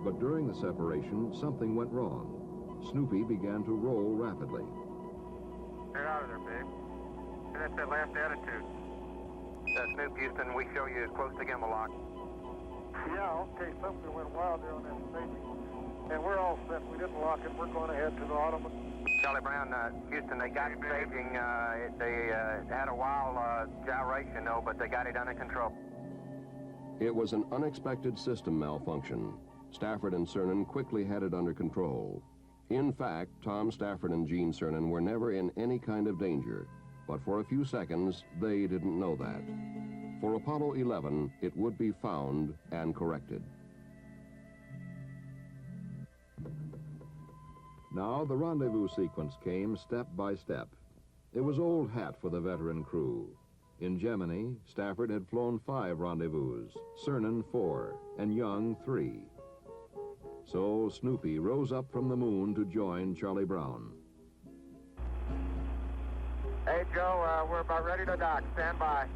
But during the separation, something went wrong. Snoopy began to roll rapidly. Get out of there, babe. That's that last attitude. Snoop, Houston, we show you close to gimbal lock. Yeah, okay, something went wild there on that staging. And we're all set. We didn't lock it. We're going ahead to the Ottoman. Charlie Brown, Houston, they got staging. They had a wild gyration, though, but they got it under control. It was an unexpected system malfunction. Stafford and Cernan quickly had it under control. In fact, Tom Stafford and Eugene Cernan were never in any kind of danger. But for a few seconds, they didn't know that. For Apollo 11, it would be found and corrected. Now, the rendezvous sequence came step by step. It was old hat for the veteran crew. In Gemini, Stafford had flown 5 rendezvous, Cernan 4, and Young 3. So Snoopy rose up from the moon to join Charlie Brown. Hey, Joe, we're about ready to dock. Stand by.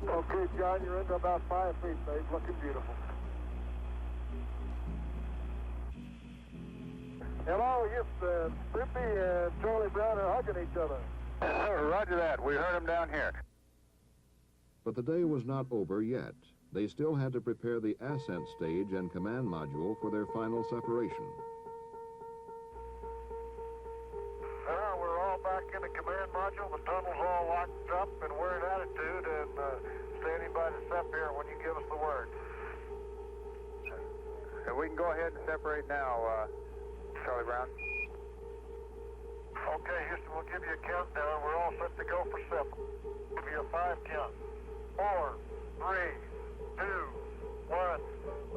Okay, John, you're into about 5 feet, babe. Looking beautiful. Hello, yes, Snoopy and Charlie Brown are hugging each other. Roger that. We heard him down here. But the day was not over yet. They still had to prepare the ascent stage and command module for their final separation. We're all back in the command module. The tunnel's all locked up, and we're in attitude and standing by the SEP here when you give us the word. We can go ahead and separate now, Charlie Brown. Okay, Houston, we'll give you a countdown. We're all set to go for SEP. Give you a 5 count. 4, 3, 2, 1,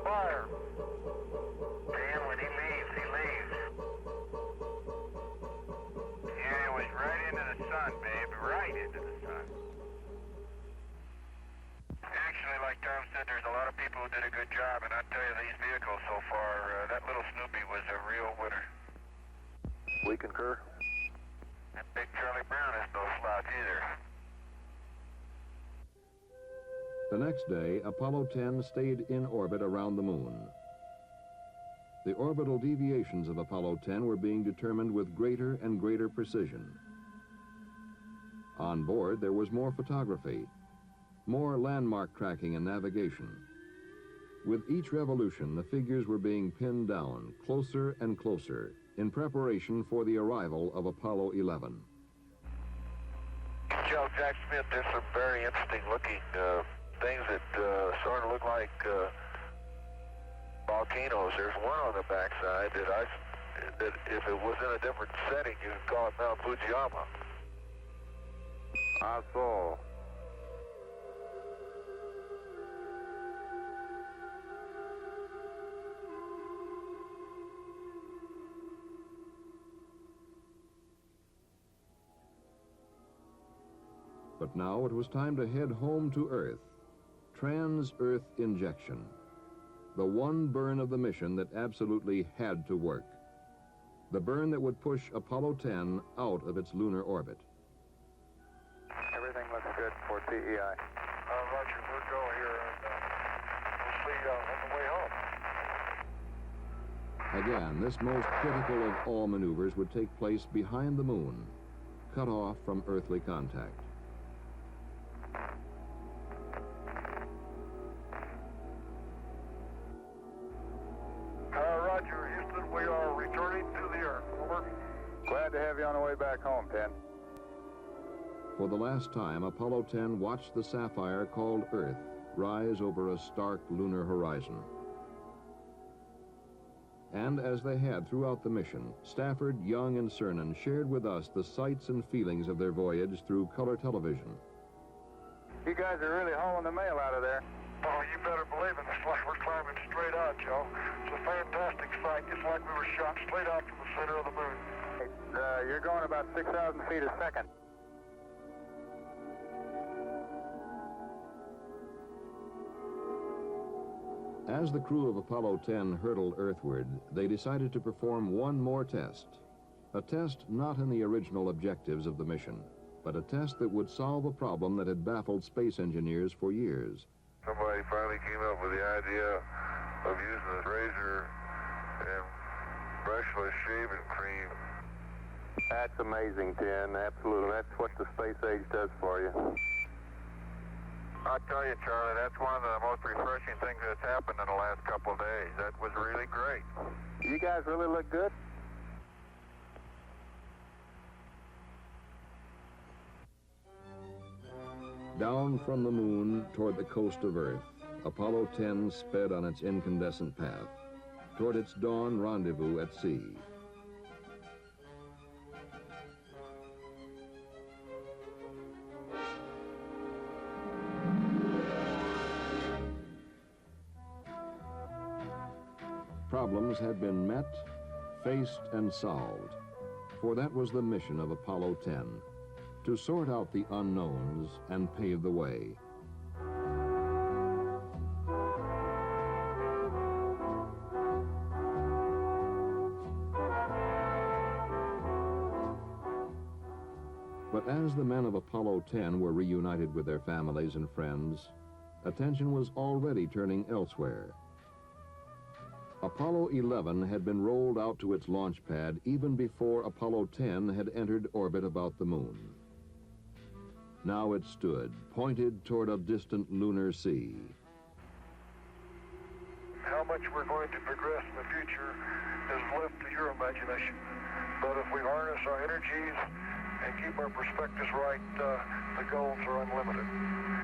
fire. Dan, when he leaves, he leaves. Yeah, it was right into the sun, babe. Right into the sun. Actually, like Tom said, there's a lot of people who did a good job, and I tell you, these vehicles so far, that little Snoopy was a real winner. We concur. That big Charlie Brown is no slouch either. The next day, Apollo 10 stayed in orbit around the moon. The orbital deviations of Apollo 10 were being determined with greater and greater precision. On board, there was more photography, more landmark tracking and navigation. With each revolution, the figures were being pinned down closer and closer in preparation for the arrival of Apollo 11. Joe, Jack Smith, there's some very interesting looking things that sort of look like volcanoes. There's one on the backside that if it was in a different setting, you could call it Mount Fujiyama. I saw. But now it was time to head home to Earth. Trans-Earth injection. The one burn of the mission that absolutely had to work. The burn that would push Apollo 10 out of its lunar orbit. Everything looks good for TEI. Roger, we're go here, and we'll see on the way home. Again, this most critical of all maneuvers would take place behind the moon, cut off from earthly contact. Roger, Houston, we are returning to the Earth. Over. Glad to have you on the way back home, 10. For the last time, Apollo 10 watched the sapphire called Earth rise over a stark lunar horizon. And as they had throughout the mission, Stafford, Young, and Cernan shared with us the sights and feelings of their voyage through color television. You guys are really hauling the mail out of there. Oh, you better believe it. It's like we're climbing straight out, Joe. It's a fantastic sight. It's like we were shot straight out from the center of the moon. You're going about 6,000 feet a second. As the crew of Apollo 10 hurtled earthward, they decided to perform one more test. A test not in the original objectives of the mission, but a test that would solve a problem that had baffled space engineers for years. Somebody finally came up with the idea of using a razor and brushless shaving cream. That's amazing, Tim. Absolutely. That's what the space age does for you. I tell you, Charlie, that's one of the most refreshing things that's happened in the last couple of days. That was really great. You guys really look good. Down from the moon toward the coast of Earth, Apollo 10 sped on its incandescent path toward its dawn rendezvous at sea. Problems had been met, faced, and solved, for that was the mission of Apollo 10, to sort out the unknowns and pave the way. But as the men of Apollo 10 were reunited with their families and friends, attention was already turning elsewhere. Apollo 11 had been rolled out to its launch pad even before Apollo 10 had entered orbit about the moon. Now it stood, pointed toward a distant lunar sea. How much we're going to progress in the future is left to your imagination. But if we harness our energies and keep our perspectives right, the goals are unlimited.